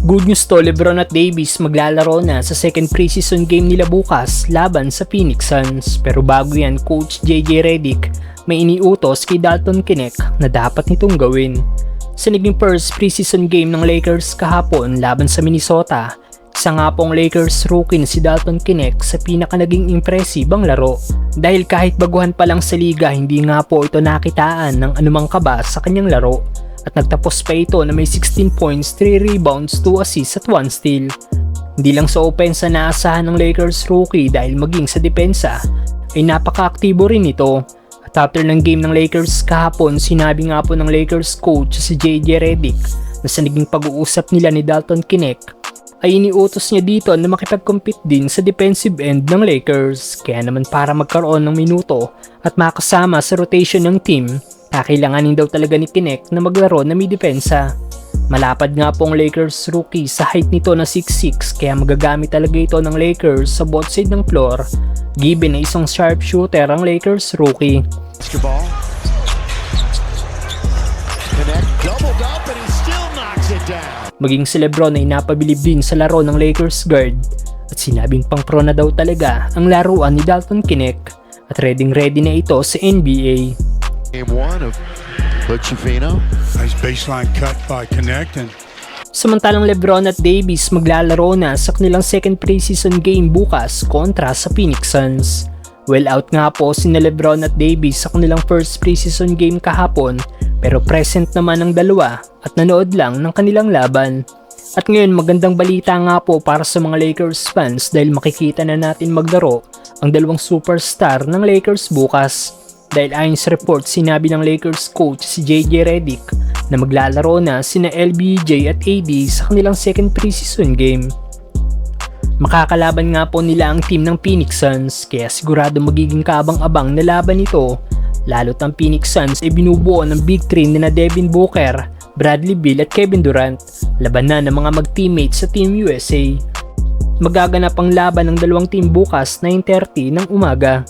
Good news to, LeBron at Davis maglalaro na sa second preseason game nila bukas laban sa Phoenix Suns. Pero bago yan, Coach JJ Redick may iniutos kay Dalton Knecht na dapat nitong gawin. Sa naging first preseason game ng Lakers kahapon laban sa Minnesota, isa nga pong Lakers rookie na si Dalton Knecht sa pinaka naging impressive ang laro. Dahil kahit baguhan pa lang sa liga, hindi nga po ito nakitaan ng anumang kaba sa kanyang laro. At nagtapos pa ito na may 16 points, 3 rebounds, 2 assists at 1 steal. Hindi lang sa opensa na naasahan ng Lakers rookie dahil maging sa depensa ay napaka-aktibo rin ito. At after ng game ng Lakers kahapon, sinabi nga po ng Lakers coach si JJ Redick na sa naging pag-uusap nila ni Dalton Knecht ay iniutos niya dito na makipag-compete din sa defensive end ng Lakers. Kaya naman para magkaroon ng minuto at makasama sa rotation ng team, kakailanganin daw talaga ni Knecht na maglaro na may depensa. Malapad nga pong Lakers rookie sa height nito na 6'6", kaya magagamit talaga ito ng Lakers sa both side ng floor, given na isang sharp shooter ang Lakers rookie. Basketball. Knecht doubled up and he still knocks it down. Maging si LeBron ay napabilib din sa laro ng Lakers guard at sinabing pang pro na daw talaga ang laruan ni Dalton Knecht at ready na ito sa NBA. Game 1 of Butchifino. Nice baseline cut by Knecht and Samantalang LeBron at Davis maglalaro na sa kanilang second preseason game bukas kontra sa Phoenix Suns. Well out nga po sina LeBron at Davis sa kanilang first preseason game kahapon, pero present naman ang dalawa at nanood lang ng kanilang laban. At ngayon magandang balita nga po para sa mga Lakers fans dahil makikita na natin maglaro ang dalawang superstar ng Lakers bukas. Dahil ayon sa report, sinabi ng Lakers coach si JJ Redick na maglalaro na sina LBJ at AD sa kanilang second preseason game. Makakalaban nga po nila ang team ng Phoenix Suns, kaya sigurado magiging kaabang-abang na laban ito, lalo't ang Phoenix Suns ay binubuo ng Big Three na Devin Booker, Bradley Beal at Kevin Durant, laban na ng mga mag-teammates sa Team USA. Magaganap ang laban ng dalawang team bukas 9:30 ng umaga.